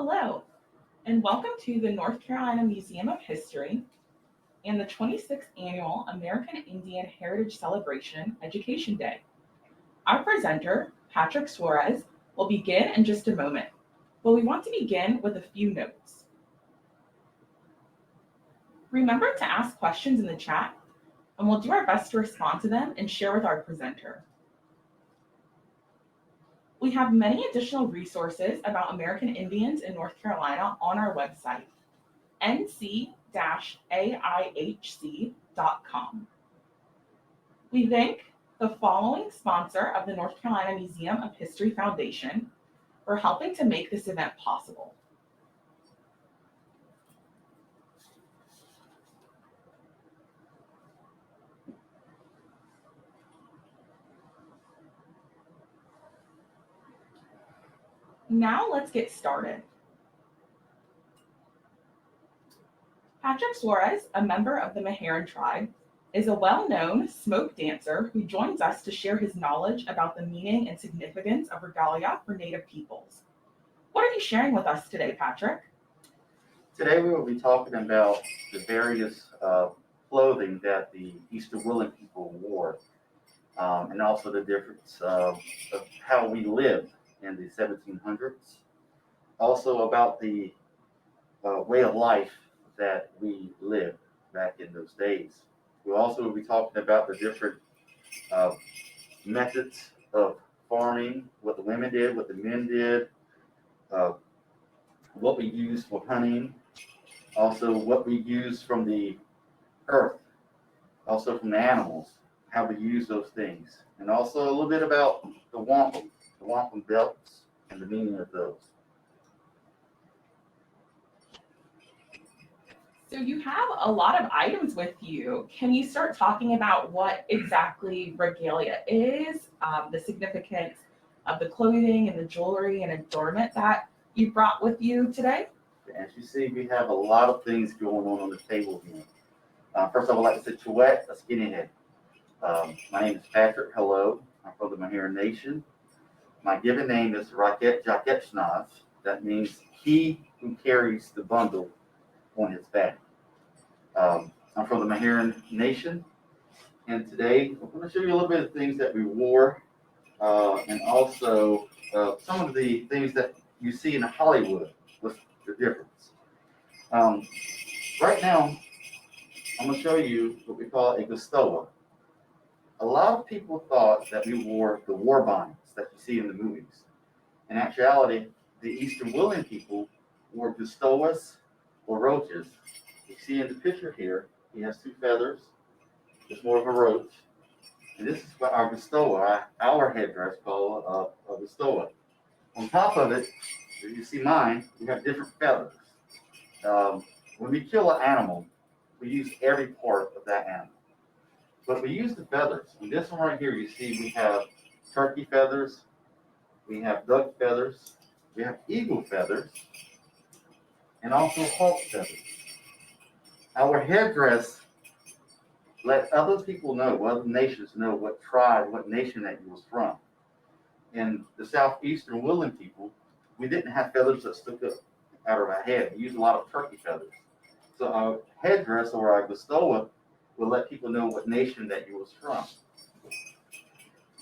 Hello, and welcome to the North Carolina Museum of History and the 26th Annual American Indian Heritage Celebration Education Day. Our presenter, Patrick Suarez, will begin in just a moment, but we want to begin with a few notes. Remember to ask questions in the chat, and we'll do our best to respond to them and share with our presenter. We have many additional resources about American Indians in North Carolina on our website, nc-aihc.com. We thank the following sponsor of the North Carolina Museum of History Foundation for helping to make this event possible. Now let's get started. Patrick Suarez, a member of the Meherrin Tribe, is a well-known smoke dancer who joins us to share his knowledge about the meaning and significance of regalia for Native peoples. What are you sharing with us today, Patrick? Today we will be talking about the various clothing that the Eastern Willing people wore, and also the difference of how we lived in the 1700s. Also about the way of life that we lived back in those days. We'll also be talking about the different methods of farming, what the women did, what the men did, what we used for hunting, also what we use from the earth, also from the animals, how we use those things, and also a little bit about the wampum belts and the meaning of those. So you have a lot of items with you. Can you start talking about what exactly regalia is, the significance of the clothing and the jewelry and adornment that you brought with you today? As you see, we have a lot of things going on the table here. First, I would like to say Chouette, a skinnyhead. My name is Patrick. Hello. I'm from the Meherrin Nation. My given name is Raket Jaketshnaz. That means he who carries the bundle on his back. I'm from the Meherrin Nation, and today I'm going to show you a little bit of things that we wore, and also some of the things that you see in Hollywood. What's the difference? Right now, I'm going to show you what we call a gustoa. A lot of people thought that we wore the war bonnets that you see in the movies. In actuality, the Eastern Willing people wore gustoas or roaches. You see in the picture here, he has two feathers. It's more of a roach. And this is what our gustoa, our headdress called a gustoa. On top of it, as you see mine, we have different feathers. When we kill an animal, we use every part of that animal. But we use the feathers. In this one right here, you see we have turkey feathers, we have duck feathers, we have eagle feathers, and also hawk feathers. Our headdress let other people know, other nations know what tribe, what nation that you was from. In the southeastern Willing people, we didn't have feathers that stuck up out of our head. We used a lot of turkey feathers. So our headdress or our gustoa will let people know what nation that you was from.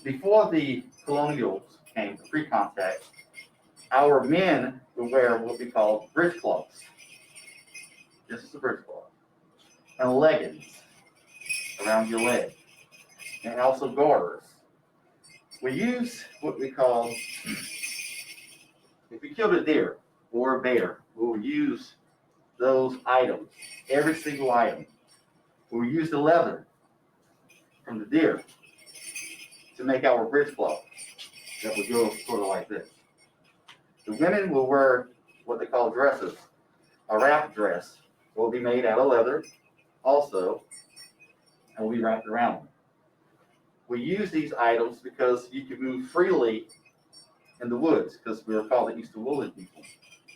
Before the colonials came, pre-contact, our men would wear what we call breechcloths. This is a breechcloth. And leggings around your leg. And also garters. We use what we call, if we killed a deer or a bear, we'll use those items, every single item. We'll use the leather from the deer to make our breechcloth that will go sort of like this. The women will wear what they call dresses. A wrap dress will be made out of leather also, and will be wrapped around them. We use these items because you can move freely in the woods, because we were called the Eastern Willing people.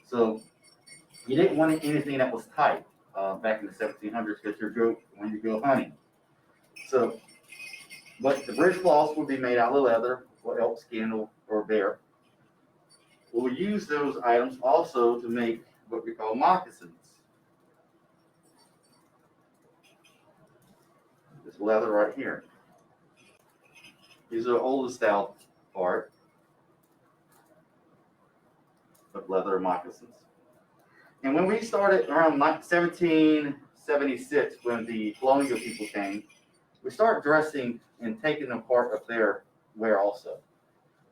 So you didn't want anything that was tight back in the 1700s because when you go hunting. So, but the breechcloths would be made out of leather or elk skin or bear. we'll use those items also to make what we call moccasins. This leather right here. These are the oldest style part of leather moccasins. And when we started around 1776, when the colonial people came, we started dressing and taking them part of their wear also.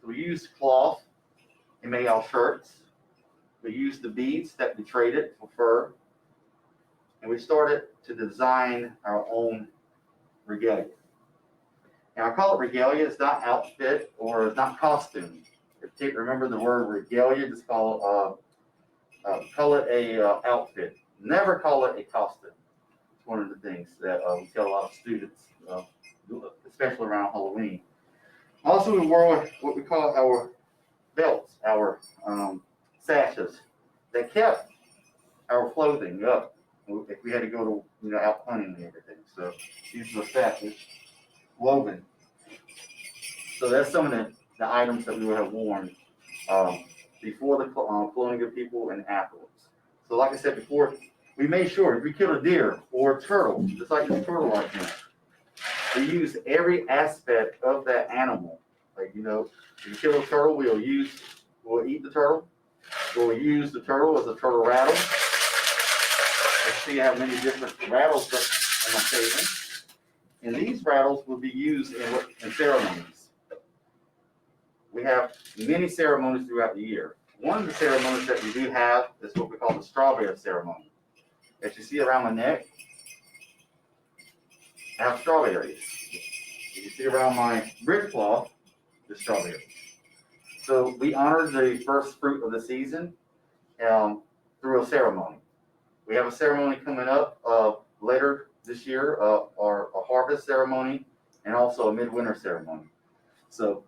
So we used cloth and made our shirts. We used the beads that we traded for fur. And we started to design our own regalia. And I call it regalia. It's not outfit or it's not costume. If you remember the word regalia, just call it a outfit. Never call it a costume. It's one of the things that we tell a lot of students, especially around Halloween. Also, we wore what we call our belts, our sashes that kept our clothing up if we had to go to out hunting and everything. So these are sashes woven. So that's some of the items that we would have worn before the colonial people and afterwards. So like I said before, we made sure if we killed a deer or a turtle, just like this turtle right here, we use every aspect of that animal. Like, if you kill a turtle, we'll eat the turtle. We'll use the turtle as a turtle rattle. Let's see how many different rattles in my caving. And these rattles will be used in ceremonies. We have many ceremonies throughout the year. One of the ceremonies that we do have is what we call the strawberry ceremony. As you see around my neck, I have strawberries. As you see around my bridge cloth, the strawberries. So we honor the first fruit of the season through a ceremony. We have a ceremony coming up later this year, or a harvest ceremony, and also a midwinter ceremony. So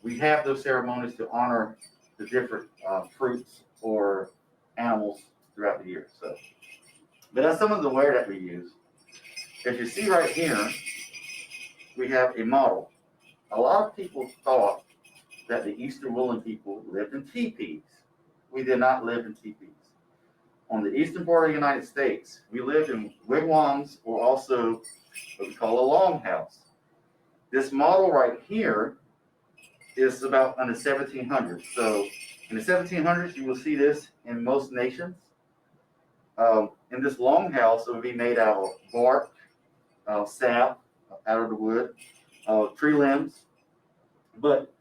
we have those ceremonies to honor the different fruits or animals throughout the year. So, but that's some of the wear that we use. If you see right here, we have a model. A lot of people thought that the Eastern Woolen people lived in teepees. We did not live in teepees. On the eastern part of the United States, we lived in wigwams or also what we call a longhouse. This model right here is about in the 1700s. So in the 1700s, you will see this in most nations. In this longhouse, it would be made out of bark, sap out of the wood, tree limbs. But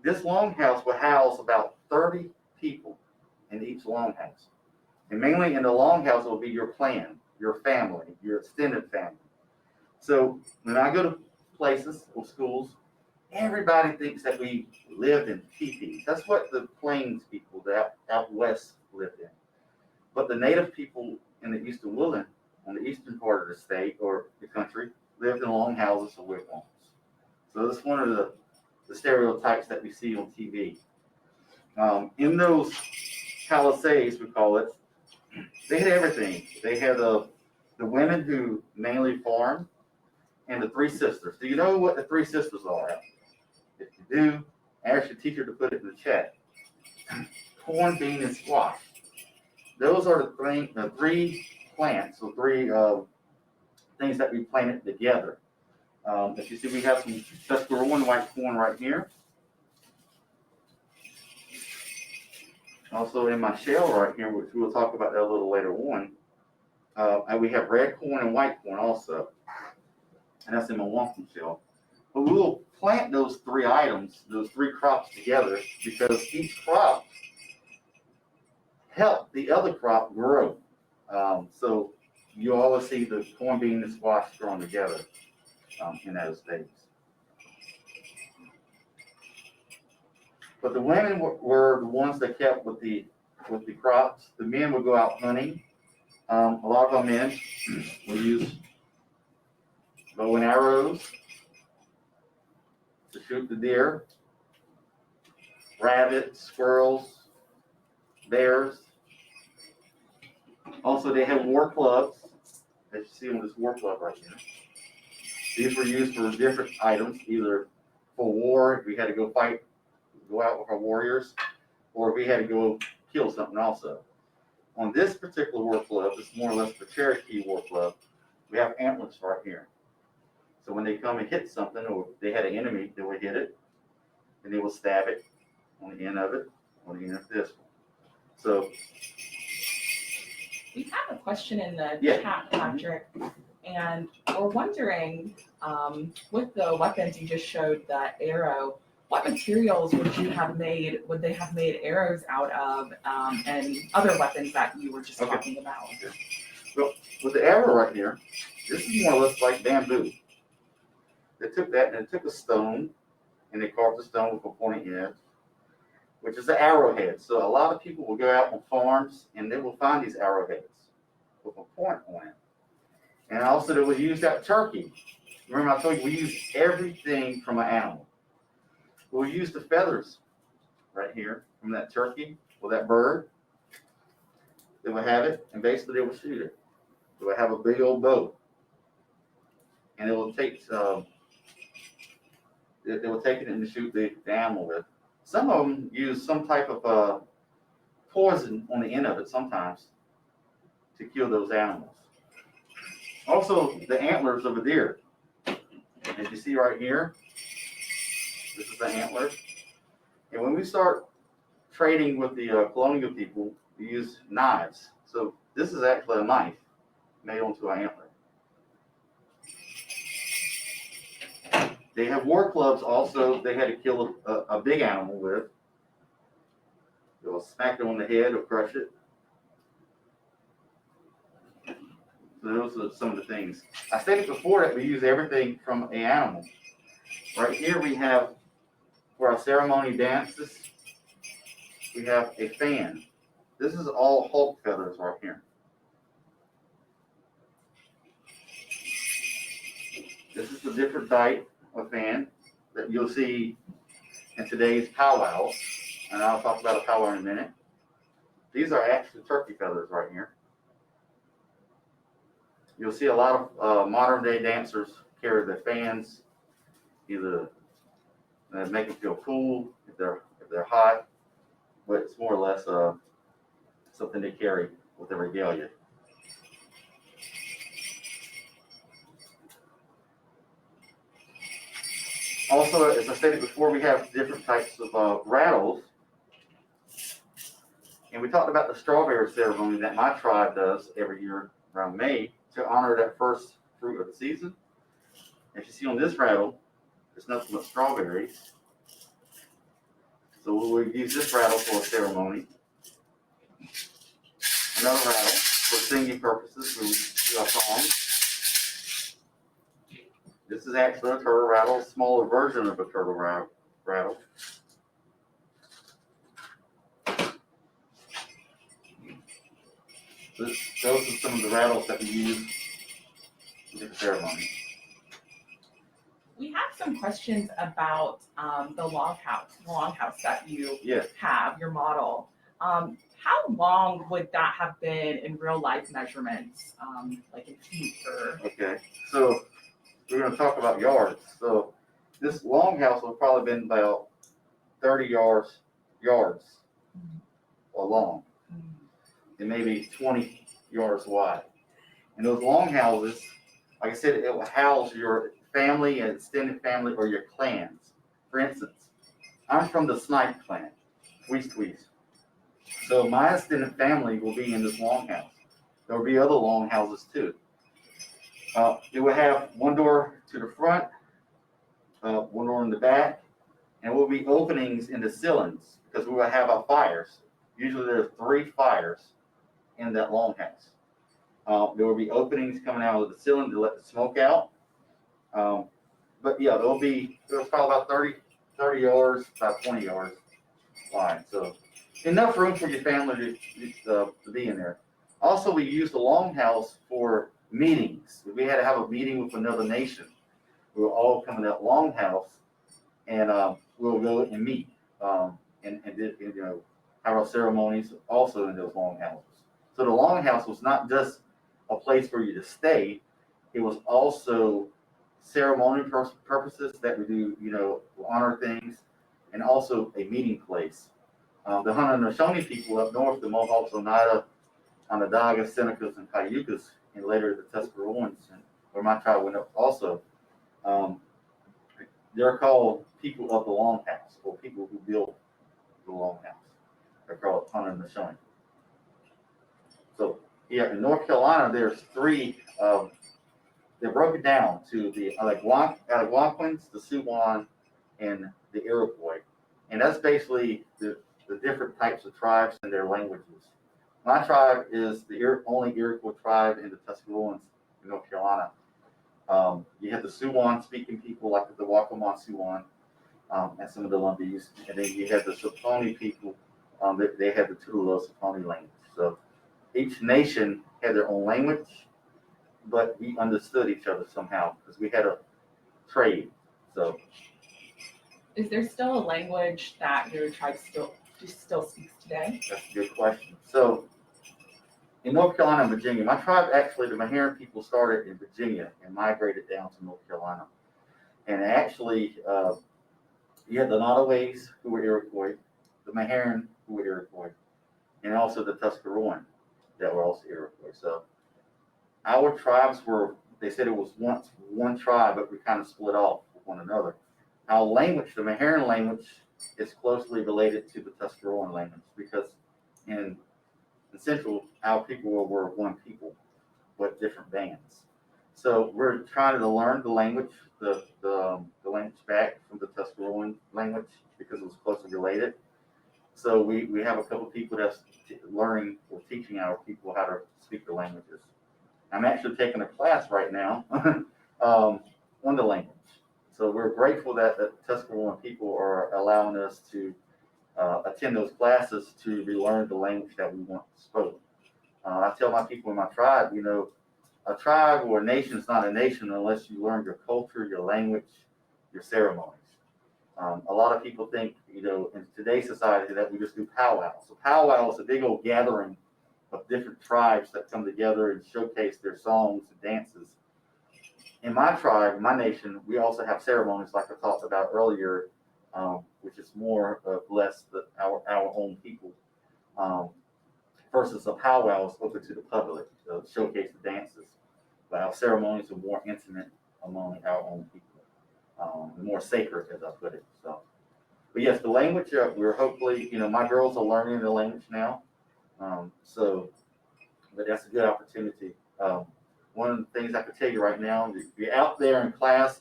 this longhouse will house about 30 people in each longhouse. And mainly in the longhouse will be your clan, your family, your extended family. So when I go to places or schools, everybody thinks that we lived in teepees. That's what the plains people out west lived in. But the native people in the Eastern Woolen, on the eastern part of the state or the country, lived in longhouses or wigwams. So that's one of the stereotypes that we see on TV. In those palisades, we call it, they had everything. They had the women who mainly farmed and the three sisters. Do you know what the three sisters are? If you do, ask your teacher to put it in the chat. Corn, bean, and squash. Those are the three plants, or three things that we planted together. As you see, we have some Tuscarora white corn right here. Also in my shell right here, which we'll talk about that a little later on, and we have red corn and white corn also. And that's in my wampum shell. But we will plant those three items, those three crops together, because each crop help the other crop grow. So you always see the corn, bean, and squash growing together in those days. But the women were the ones that kept with the crops. The men would go out hunting. A lot of our men will use bow and arrows to shoot the deer, rabbits, squirrels, bears. Also, they had war clubs, as you see on this war club right here. These were used for different items, either for war, if we had to go fight, go out with our warriors, or if we had to go kill something also. On this particular war club, it's more or less the Cherokee war club, we have antlers right here. So when they come and hit something, or they had an enemy, they would hit it, and they will stab it on the end of it, on the end of this one. So We have a question in the Yeah. chat, Patrick, and we're wondering, with the weapons you just showed, that arrow, what materials would you have made? Would they have made arrows out of, and other weapons that you were just Okay. talking about? Well, with the arrow right here, this is more or less like bamboo. They took that and they took a stone and they carved the stone with a pointy edge, which is an arrowhead. So a lot of people will go out on farms and they will find these arrowheads with a point on it. And also they will use that turkey. Remember I told you we use everything from an animal. We'll use the feathers right here from that turkey or that bird. They will have it and basically they will shoot it. They will have a big old bow. And it will take they will take it and shoot the animal with. Some of them use some type of poison on the end of it sometimes to kill those animals. Also, the antlers of a deer. As you see right here, this is the antler. And when we start trading with the colonial people, we use knives. So this is actually a knife made onto an antler. They have war clubs also they had to kill a big animal with. They'll smack it on the head or crush it. So those are some of the things. I stated before that we use everything from an animal. Right here we have, for our ceremony dances, we have a fan. This is all Hulk feathers right here. This is the different type of fan that you'll see in today's powwows, and I'll talk about a powwow in a minute. These are actually turkey feathers right here. You'll see a lot of modern day dancers carry their fans, either make them feel cool if they're hot, but it's more or less something they carry with the regalia. Also, as I stated before, we have different types of rattles. And we talked about the strawberry ceremony that my tribe does every year around May to honor that first fruit of the season. As you see on this rattle, it's nothing but strawberries. So we'll use this rattle for a ceremony. Another rattle for singing purposes. We'll do a song. This is actually a turtle rattle, a smaller version of a turtle rattle. Those are some of the rattles that we use in the ceremony. We have some questions about the longhouse that you have, your model. How long would that have been in real life measurements, like in feet or? Okay, so we're going to talk about yards. So this longhouse will probably been about 30 yards or long, and maybe 20 yards wide. And those longhouses, like I said, it will house your family and extended family or your clans. For instance, I'm from the Snipe clan, Tweez. So my extended family will be in this longhouse. There will be other longhouses too. It will have one door to the front, one door in the back, and will be openings in the ceilings because we will have our fires. Usually there's 3 fires in that longhouse. There will be openings coming out of the ceiling to let the smoke out. But yeah, there's probably about 30 yards, about 20 yards wide. So enough room for your family to be in there. Also, we use the longhouse for meetings. If we had to have a meeting with another nation, we will all come in that longhouse and we'll go and meet and have our ceremonies also in those longhouses. So the longhouse was not just a place for you to stay, it was also ceremony purposes that we do, honor things, and also a meeting place The Haudenosaunee people up north, the Mohawks, Oneida, Onondagas, Senecas, and Cayugas, and later the Tuscaroras, where my tribe went up also. They're called people of the Longhouse, or people who built the Longhouse. They're called Haudenosaunee. So yeah, in North Carolina, there's three. They're broken down to the Algonquins, the Siouan, and the Iroquois, and that's basically the different types of tribes and their languages. My tribe is the only Iroquois tribe in the Tuscaroras in North Carolina. You have the Siouan speaking people like the Waccamaw Siouan, and some of the Lumbees, and then you have the Saponi people. They have the Tulalore Saponi language. So each nation had their own language, but we understood each other somehow because we had a trade. So, Is there still a language that your tribe still speaks today? that's a good question. So, in North Carolina and Virginia, my tribe actually, the Meherrin people started in Virginia and migrated down to North Carolina. And actually, you had the Nottaways, who were Iroquois, the Meherrin, who were Iroquois, and also the Tuscaroran, that were also Iroquois. So, our tribes were, they said it was once one tribe, but we kind of split off with one another. Our language, the Meherrin language, is closely related to the Tuscaroran language because in Central, our people were one people with different bands. So we're trying to learn the language, the language back from the Tuscaroran language because it was closely related. So we have a couple of people that's learning or teaching our people how to speak the languages. I'm actually taking a class right now on the language. So we're grateful that the Tuscaroran people are allowing us to attend those classes to relearn the language that we once spoke. I tell my people in my tribe, you know, a tribe or a nation is not a nation unless you learn your culture, your language, your ceremonies. A lot of people think, you know, in today's society that we just do powwows. So powwow is a big old gathering of different tribes that come together and showcase their songs and dances. In my tribe, my nation, we also have ceremonies like I talked about earlier, which is more or less our own people, versus a powwow is open to the public to showcase the dances. But our ceremonies are more intimate among our own people, more sacred, as I put it. So, but yes, the language, we're hopefully, you know, my girls are learning the language now. But that's a good opportunity. One of the things I can tell you right now, if you're out there in class,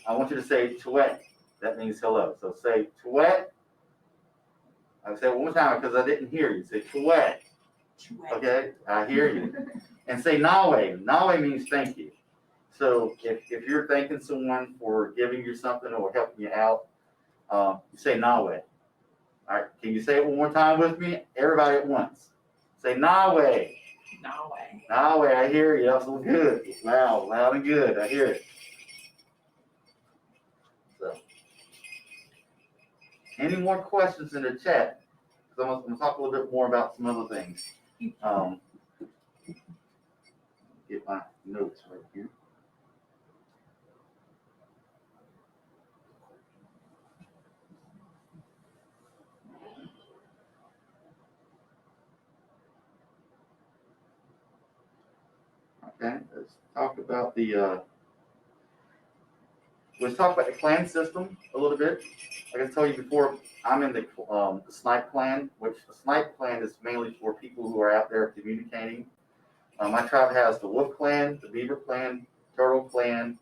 I want you to say Tuet. That means hello. So say Tuet. I'll say it one more time because I didn't hear you. Say Tuet. Okay, I hear you. And say Nawe. Nawe means thank you. So if you're thanking someone for giving you something or helping you out, you say Nawe. All right, can you say it one more time with me? Everybody at once. Say Nawe. Nawe. Nawe, I hear you. That's good. Loud and good. I hear it. So, any more questions in the chat? Because I'm going to talk a little bit more about some other things. Get my notes right here. Okay, let's talk about the clan system a little bit. Like I told you before, I'm in the snipe clan, which the snipe clan is mainly for people who are out there communicating. My tribe has the wolf clan, the beaver clan, turtle clan,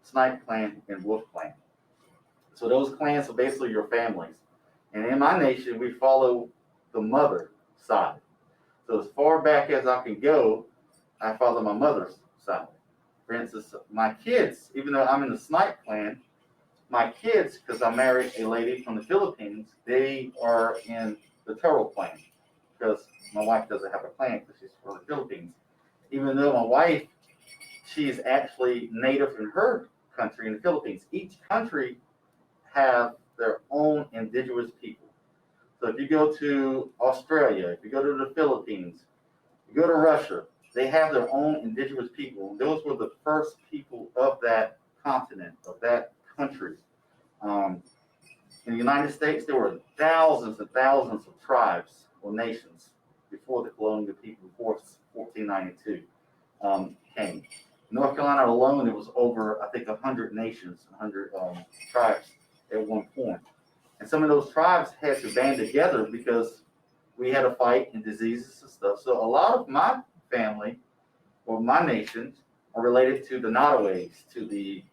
snipe clan, and wolf clan. So those clans are basically your families. And in my nation, we follow the mother side. So as far back as I can go, I follow my mother's side. For instance, my kids, even though I'm in the snipe clan, my kids, because I married a lady from the Philippines, they are in the turtle clan because my wife doesn't have a clan because she's from the Philippines. Even though my wife, she's actually native in her country in the Philippines. Each country have their own indigenous people. So if you go to Australia, if you go to the Philippines, you go to Russia, they have their own indigenous people. Those were the first people of that continent, of that country. In the United States, there were thousands and thousands of tribes or nations before the colonial people, before 1492 came. North Carolina alone, it was over, I think, 100 nations, 100 tribes at one point. And some of those tribes had to band together because we had a fight and diseases and stuff. So a lot of my family or my nations are related to the Nottaways, to the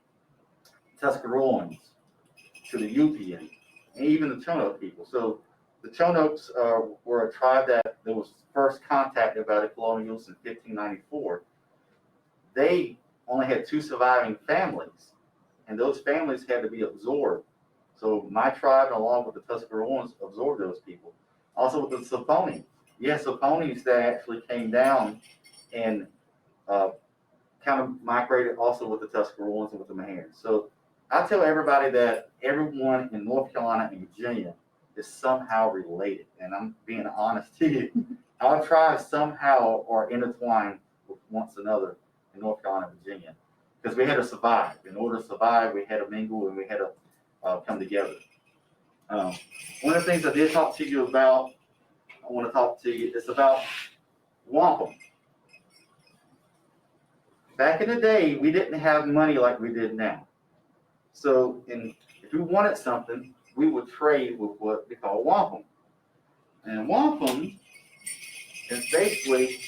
Tuscaroans, to the Yupian, and even the Chonoke people. So the Chonokes were a tribe that was first contacted by the colonials in 1594. They only had 2 surviving families, and those families had to be absorbed. So my tribe, along with the Tuscaroans, absorbed those people. Also with the Saponi. Yes, Saponis that actually came down and kind of migrated also with the Tuscaroans and with the Meherrin. So I tell everybody that everyone in North Carolina and Virginia is somehow related, and I'm being honest to you. Our tribes somehow are intertwined with one another in North Carolina and Virginia because we had to survive. In order to survive, we had to mingle and we had to come together. One of the things I did talk to you about, I want to talk to you, is about wampum. Back in the day, we didn't have money like we did now. So if we wanted something, we would trade with what we call wampum. And wampum is basically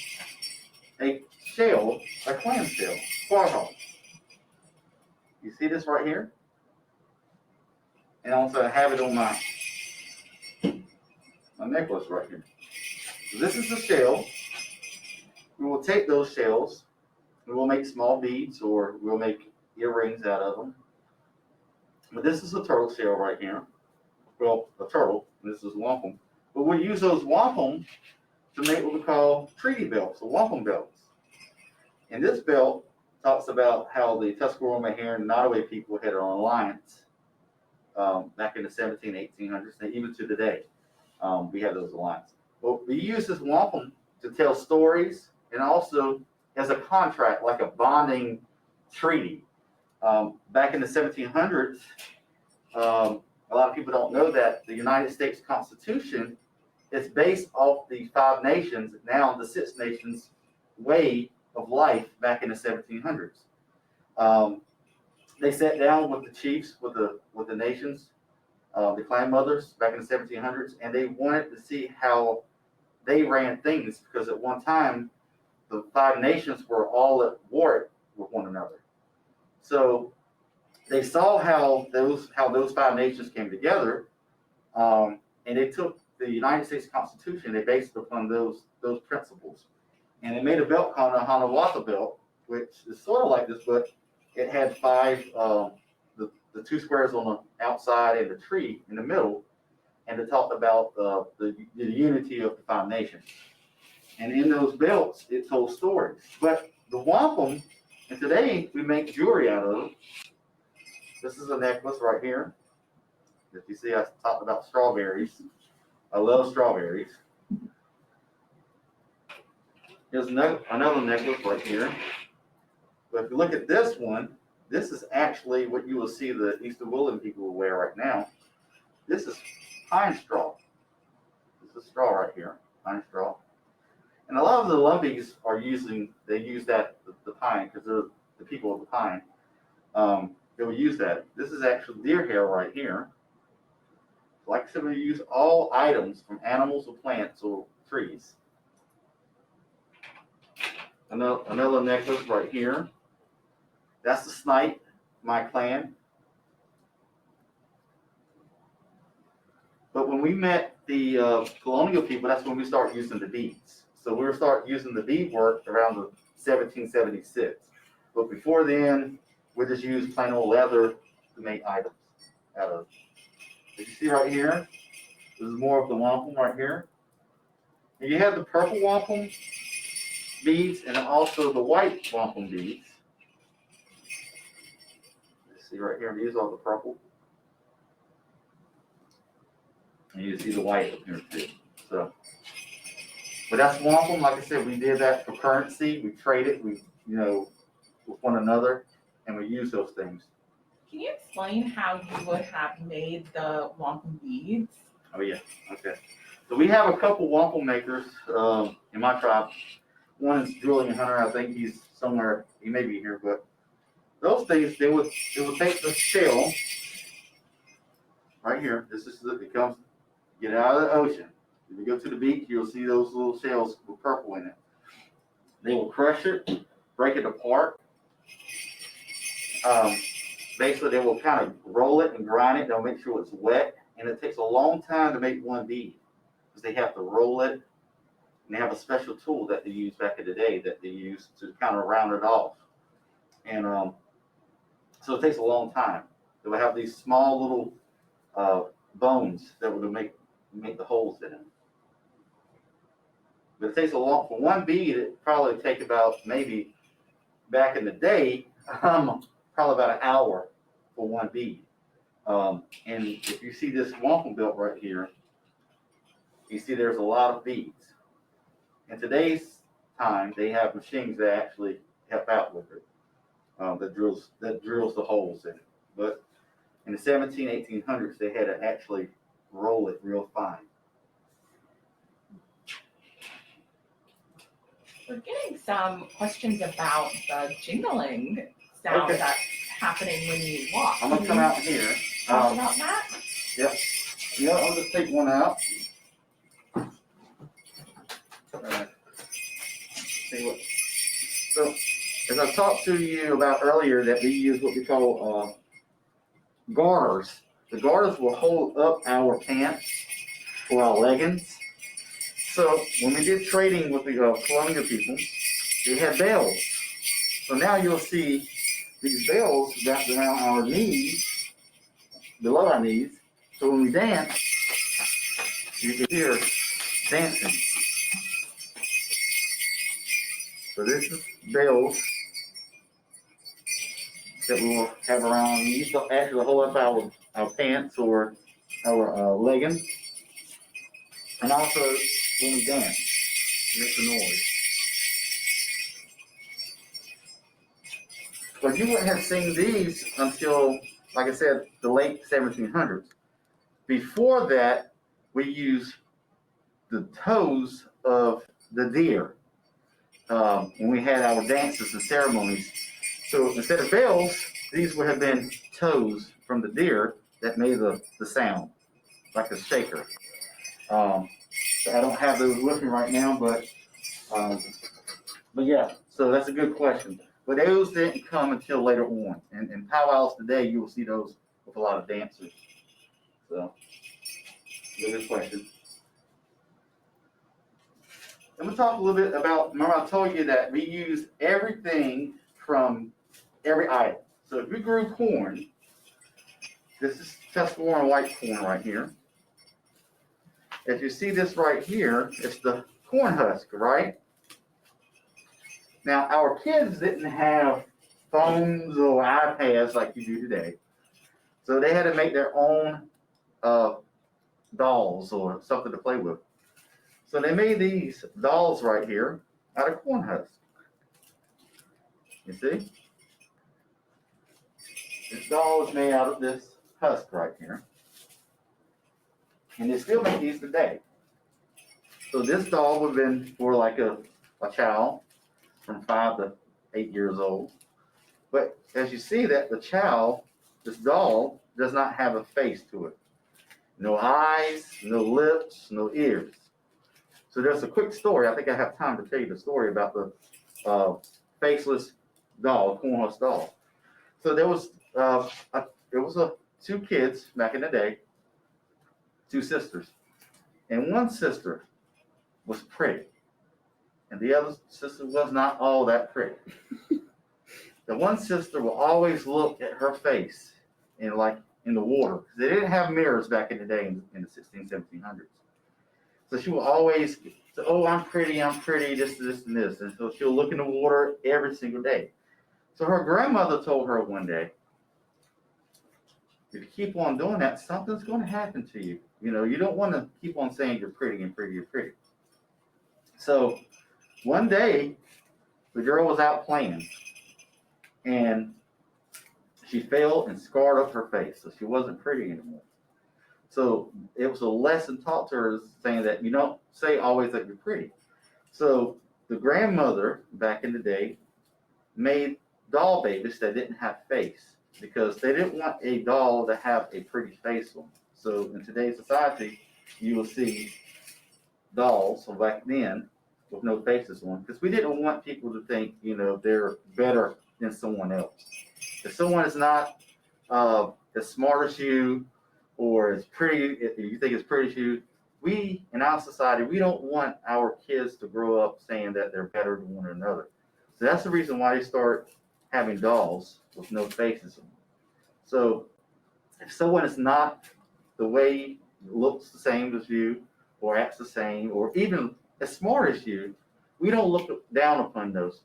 a shell, a clam shell, quartile. You see this right here? And also I have it on my necklace right here. So this is the shell. We will take those shells, we will make small beads or we'll make earrings out of them. But this is a turtle shell right here. Well, a turtle, this is wampum. But we use those wampum to make what we call treaty belts, or wampum belts. And this belt talks about how the Tuscarora, Meherrin, and Nottoway people had an alliance back in the 1800s, and even to today, we have those alliances. Well, we use this wampum to tell stories and also as a contract, like a bonding treaty. Back in the 1700s, a lot of people don't know that the United States Constitution is based off the 5 nations, now the 6 nations way of life back in the 1700s. They sat down with the chiefs, with the nations, the clan mothers back in the 1700s, and they wanted to see how they ran things because at one time the 5 nations were all at war with one another. So they saw how those 5 nations came together, and they took the United States Constitution. They based it upon those principles, and they made a belt called the Hanawata belt, which is sort of like this, but it had 5 the 2 squares on the outside and the tree in the middle, and it talked about the unity of the 5 nations. And in those belts, it told stories. But the wampum, and today we make jewelry out of it. This is a necklace right here. If you see, I talked about strawberries. I love strawberries. Here's another necklace right here. But if you look at this one, this is actually what you will see the Easter Woollen people will wear right now. This is pine straw. This is straw right here, pine straw. And a lot of the Lumpies they use that, the pine, because they're the people of the pine. They will use that. This is actually deer hair right here. Like I said, we use all items from animals or plants or trees. Another necklace right here. That's the snipe, my clan. But when we met the colonial people, that's when we started using the beads. So we start using the bead work around the 1776. But before then, we just used plain old leather to make items out of. As you see right here, this is more of the wampum right here. And you have the purple wampum beads and also the white wampum beads. You see right here, these are the purple. And you see the white up here too. So, but that's wampum. Like I said, we did that for currency. We traded, with one another, and we use those things. Can you explain how you would have made the wampum beads? Oh yeah, okay. So we have a couple wampum makers in my tribe. One is Drilling Hunter. I think he's somewhere. He may be here, but those things they would take the shell right here. This is it comes get out of the ocean. If you go to the beach, you'll see those little shells with purple in it. They will crush it, break it apart. Basically, they will kind of roll it and grind it. They'll make sure it's wet, and it takes a long time to make one bead because they have to roll it, and they have a special tool that they use back in the day that they use to kind of round it off. And so it takes a long time. They will have these small little bones that would make the holes in it. But it takes a long for one bead. It probably take about maybe back in the day, probably about an hour for one bead. And if you see this wampum belt right here, you see there's a lot of beads. In today's time, they have machines that actually help out with it, that drills the holes in it. But in the 1800s, they had to actually roll it real fine. We're getting some questions about the jingling sound that's happening when you walk. I'm gonna come out here. Talk about that? Yep. Yeah, I'll just take one out. See what? So, as I talked to you about earlier, that we use what we call garters. The garters will hold up our pants or our leggings. So when we did trading with the colonial people, they had bells. So now you'll see these bells wrapped around our knees, below our knees. So when we dance, you can hear dancing. So this is bells that we will have around our knees. They'll actually hold up our pants or our leggings. And also when we dance, it makes a noise. But you wouldn't have seen these until, like I said, the late 1700s. Before that, we used the toes of the deer when we had our dances and ceremonies. So instead of bells, these would have been toes from the deer that made the sound, like a shaker. So I don't have those with me right now, but yeah, so that's a good question. But those didn't come until later on. And in powwows today, you will see those with a lot of dancers. So, good question. I'm going to talk a little bit about, remember I told you that we use everything from every item. So if we grew corn, this is Tuscarora white corn right here. If you see this right here, it's the corn husk, right? Now, our kids didn't have phones or iPads like you do today. So they had to make their own dolls or something to play with. So they made these dolls right here out of corn husk. You see? This doll is made out of this husk right here. And they still make these today. So this doll would have been for like a child from 5 to 8 years old. But as you see that the child, this doll, does not have a face to it. No eyes, no lips, no ears. So there's a quick story. I think I have time to tell you the story about the faceless doll, corn husk doll. So there was two kids back in the day, two sisters. And one sister was pretty. And the other sister was not all that pretty. The one sister will always look at her face in the water. Because they didn't have mirrors back in the day in the 1700s. So she will always say, oh, I'm pretty, this, and this. And so she'll look in the water every single day. So her grandmother told her one day, if you keep on doing that, something's going to happen to you. You know, you don't want to keep on saying you're pretty and pretty and pretty. So one day, the girl was out playing, and she fell and scarred up her face, so she wasn't pretty anymore. So it was a lesson taught to her saying that you don't say always that you're pretty. So the grandmother back in the day made doll babies that didn't have face because they didn't want a doll to have a pretty face on. So in today's society, you will see dolls from back then with no faces on because we didn't want people to think, they're better than someone else. If someone is not as smart as you or as pretty, if you think as pretty as you, we in our society, we don't want our kids to grow up saying that they're better than one another. So that's the reason why they start having dolls with no faces on. So if someone is not the way, looks the same as you, or acts the same, or even as smart as you, we don't look down upon those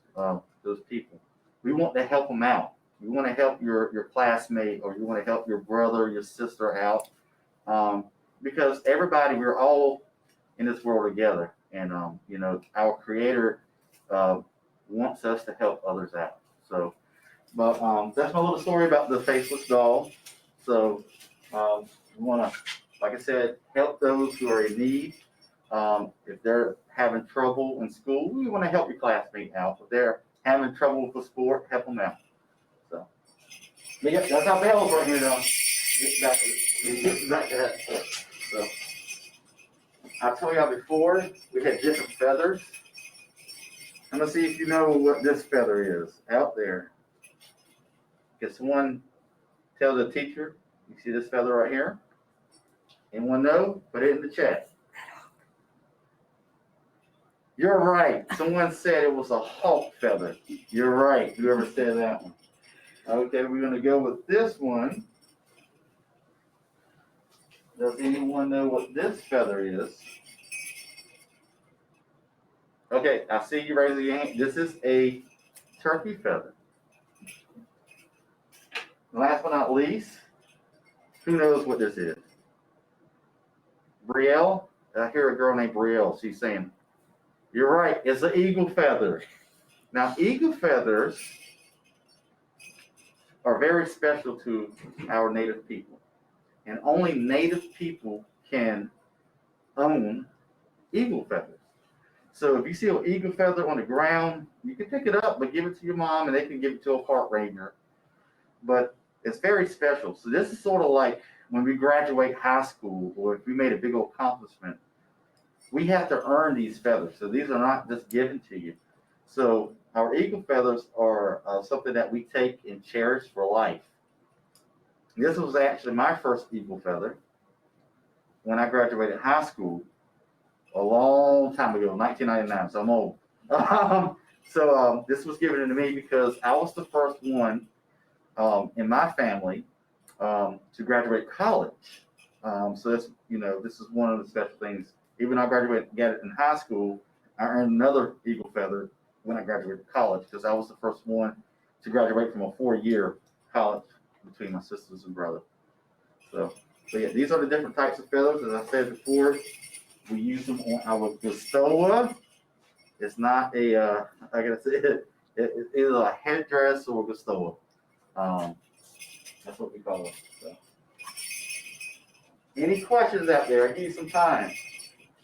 people. We want to help them out. You want to help your classmate, or you want to help your brother, your sister out, because everybody, we're all in this world together, and our Creator wants us to help others out. So, but that's my little story about the faceless doll. So, we want to, like I said, help those who are in need. If they're having trouble in school, we want to help your classmate out. If they're having trouble with sport, help them out. So, but yeah, that's how bells right here now. Get back to that. So, I told y'all before, we had different feathers. I'm gonna see if you know what this feather is out there. Can someone tell the teacher? You see this feather right here? Anyone know? Put it in the chat. You're right. Someone said it was a hawk feather. You're right. Whoever said that one. Okay, we're gonna go with this one. Does anyone know what this feather is? Okay, I see you raising your hand. This is a turkey feather. Last but not least, who knows what this is? Brielle? I hear a girl named Brielle. She's saying, you're right, it's an eagle feather. Now, eagle feathers are very special to our native people. And only native people can own eagle feathers. So if you see an eagle feather on the ground, you can pick it up, but give it to your mom, and they can give it to a park ranger. But it's very special. So this is sort of like when we graduate high school, or if we made a big accomplishment, we have to earn these feathers. So these are not just given to you. So our eagle feathers are something that we take and cherish for life. This was actually my first eagle feather when I graduated high school a long time ago, 1999, so I'm old. This was given to me because I was the first one in my family to graduate college. So this is one of the special things. Even though I graduated in high school, I earned another eagle feather when I graduated college because I was the first one to graduate from a 4-year college between my sisters and brother. So yeah, these are the different types of feathers. As I said before, we use them on our Gustoa. It's not a, I gotta say it is a headdress or Gustoa. That's what we call it. So. Any questions out there? I give you some time.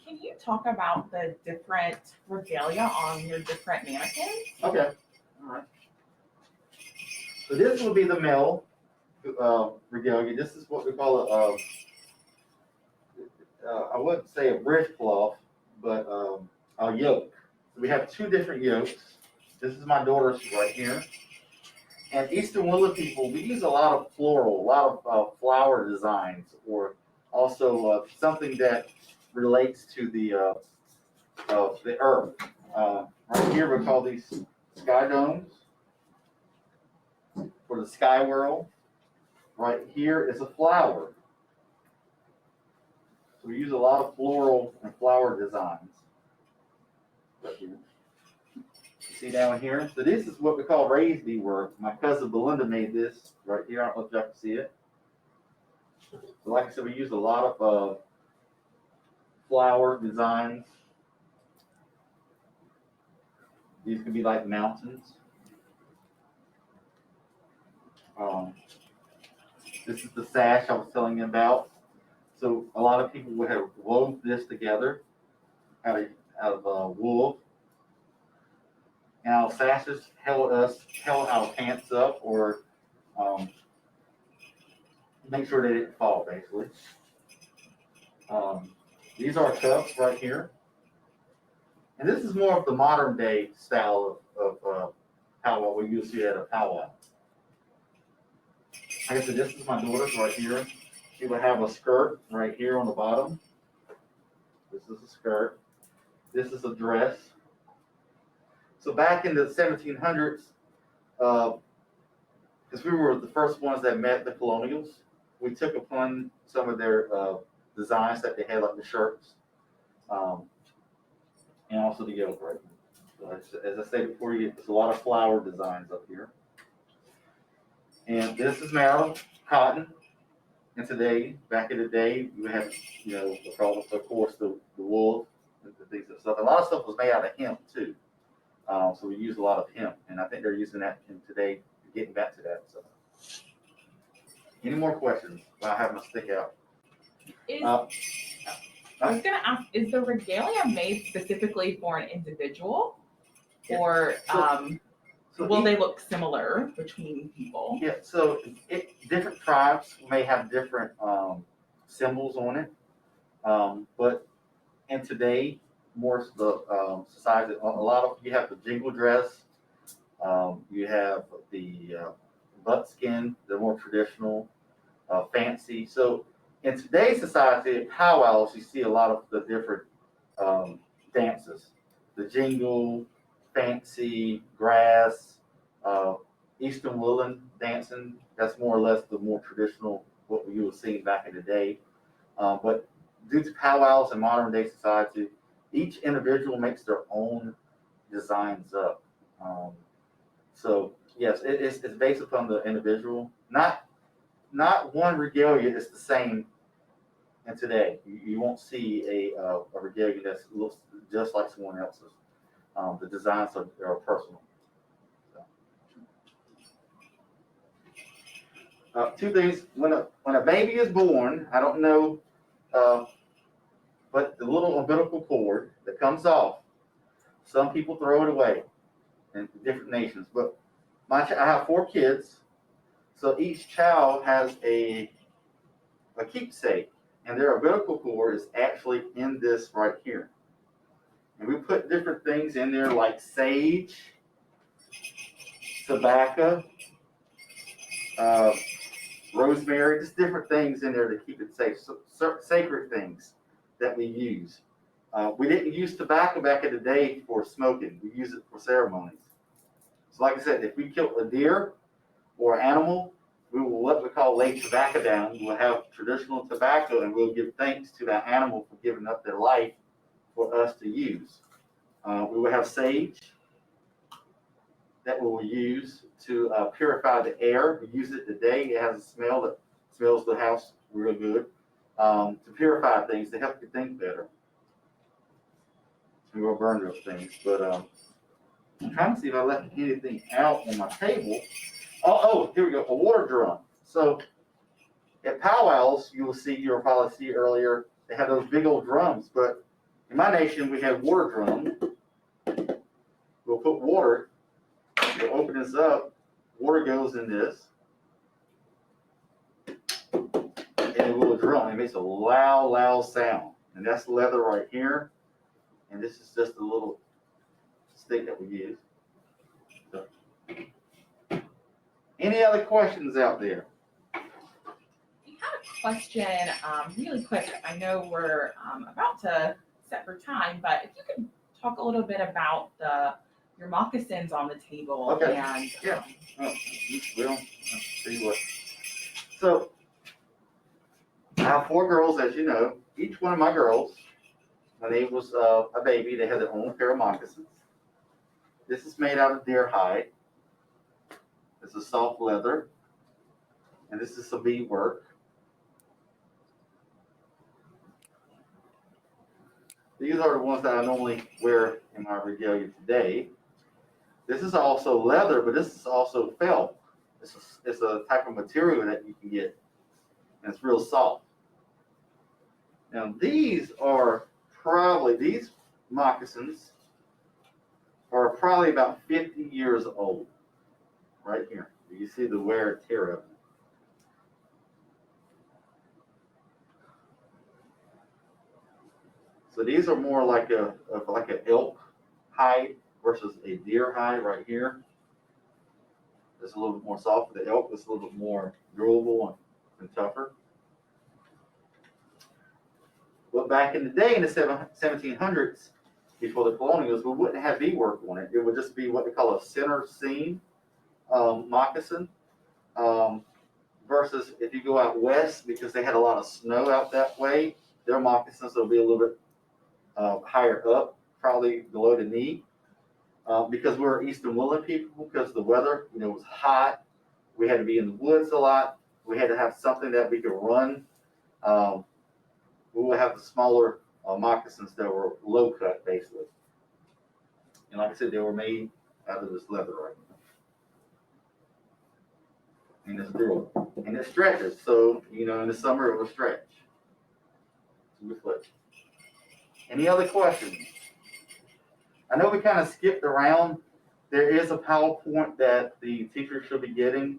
Can you talk about the different regalia on your different mannequins? Okay. All right. So this will be the male regalia. This is what we call I wouldn't say a breastcloth, but a yoke. So we have 2 different yokes. This is my daughter's right here. And Eastern Willow people, we use a lot of floral, a lot of flower designs, or also something that relates to the earth. Right here, we call these sky domes for the sky world. Right here is a flower. So we use a lot of floral and flower designs. Right here. You see down here? So this is what we call raised beadwork. My cousin Belinda made this right here. I don't know if y'all can see it. So like I said, we use a lot of flower designs. These could be like mountains. Um, this is the sash I was telling you about. So a lot of people would have wove this together out of wool. And our sashes held our pants up, or um, make sure they didn't fall, basically. Um, these are cuffs right here. And this is more of the modern day style of powwow we used to at a powwow. Like I said, this is my daughter's right here. She would have a skirt right here on the bottom. This is a skirt. This is a dress. So back in the 1700s, because we were the first ones that met the colonials, we took upon some of their designs that they had, like the shirts, and also the yoke right here. So as I stated before, there's a lot of flower designs up here. And this is made out of cotton. And today, back in the day, you had, of course, the wool and the things and stuff. A lot of stuff was made out of hemp too. So we use a lot of hemp, and I think they're using that in today. Getting back to that. So, any more questions? I have my stick out. I was going to ask: is the regalia made specifically for an individual, or will they look similar between people? Yeah. So different tribes may have different symbols on it, but in today, more the society, a lot of you have the jingle dress. You have the buckskin, the more traditional, fancy. So in today's society, at powwows, you see a lot of the different dances. The jingle, fancy, grass, Eastern woolen dancing. That's more or less the more traditional, what you were seeing back in the day. But due to powwows in modern day society, each individual makes their own designs up. So yes, it's based upon the individual. Not one regalia is the same. And today, you won't see a regalia that looks just like someone else's. The designs are personal. So. Two things: when a baby is born, I don't know, but the little umbilical cord that comes off, some people throw it away in different nations, but I have 4 kids, so each child has a keepsake, and their umbilical cord is actually in this right here. And we put different things in there like sage, tobacco, rosemary, just different things in there to keep it safe. So, sacred things that we use. We didn't use tobacco back in the day for smoking. We use it for ceremonies. So like I said, if we kill a deer or animal, we will what we call lay tobacco down. We'll have traditional tobacco, and we'll give thanks to that animal for giving up their life for us to use. We will have sage that we will use to purify the air. We use it today. It has a smell that smells the house real good. To purify things, to help you think better. And we'll burn those things. But I'm trying to see if I left anything out on my table. Oh, here we go, a water drum. So at powwows, you'll probably see earlier, they have those big old drums. But in my nation, we have water drums. We'll put water, we'll open this up, water goes in this, and a little drum. It makes a loud sound. And that's leather right here. And this is just a little stick that we use. So. Any other questions out there? We had a question really quick. I know we're about to set for time, but if you could talk a little bit about your moccasins on the table. Okay. And yeah. Well, see what. So I have 4 girls, as you know. Each one of my girls, when they was a baby, they had their own pair of moccasins. This is made out of deer hide. This is soft leather. And this is some bead work. These are the ones that I normally wear in my regalia today. This is also leather, but this is also felt It's a type of material that you can get, and it's real soft. Now these moccasins are probably about 50 years old. Right here, you see the wear and tear of them. So these are more like an elk hide versus a deer hide right here. It's a little bit more soft for the elk. It's a little bit more durable and tougher. But back in the day, in the 1700s, before the colonials, we wouldn't have beadwork on it. It would just be what they call a center seam moccasin. Versus if you go out west, because they had a lot of snow out that way, their moccasins will be a little bit higher up, probably below the knee. Because we're Eastern Woodland people, because the weather, was hot. We had to be in the woods a lot. We had to have something that we could run. We would have the smaller moccasins that were low cut, basically. And like I said, they were made out of this leather right now. And it's durable. And it stretches. So, in the summer it will stretch. Any other questions? I know we kind of skipped around. There is a PowerPoint that the teacher should be getting.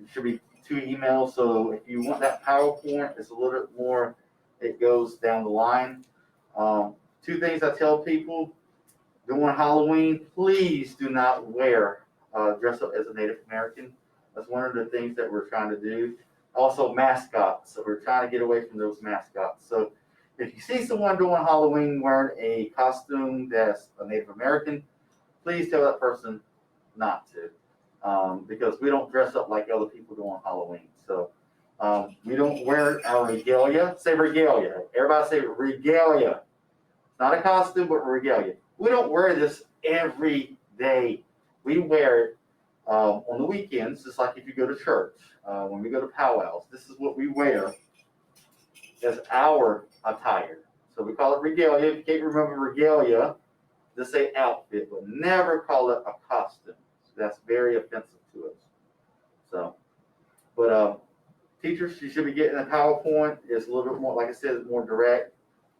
It should be 2 emails. So if you want that PowerPoint, it's a little bit more, it goes down the line. 2 things I tell people during Halloween, please do not dress up as a Native American. That's one of the things that we're trying to do. Also mascots. So we're trying to get away from those mascots. So if you see someone doing Halloween wearing a costume that's a Native American, please tell that person not to, because we don't dress up like other people do on Halloween. So we don't wear our regalia. Say regalia. Everybody say regalia. It's not a costume, but regalia. We don't wear this every day. We wear it on the weekends, just like if you go to church, when we go to powwows. This is what we wear as our attire. So we call it regalia. If you can't remember regalia, just say outfit, but never call it a costume. That's very offensive to us. So, but teachers, you should be getting a PowerPoint. It's a little bit more, like I said, it's more direct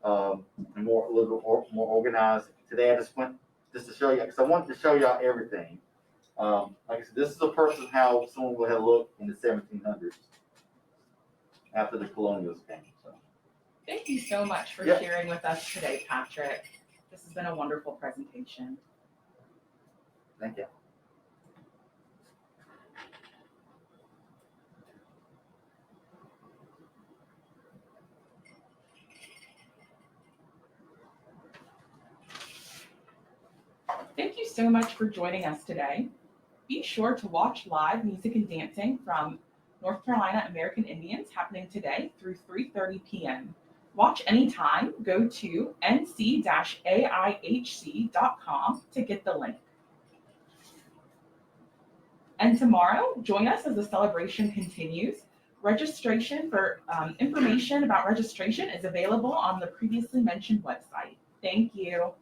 and a little bit more organized. Today I just went just to show you, because I wanted to show y'all everything. Like I said, this is a person how someone would have looked in the 1700s after the colonials came. So. Thank you so much for sharing with us today, Patrick. This has been a wonderful presentation. Thank you. Thank you so much for joining us today. Be sure to watch live music and dancing from North Carolina American Indians happening today through 3:30 p.m. Watch anytime. Go to nc-aihc.com to get the link. And tomorrow, join us as the celebration continues. Registration for information about registration is available on the previously mentioned website. Thank you.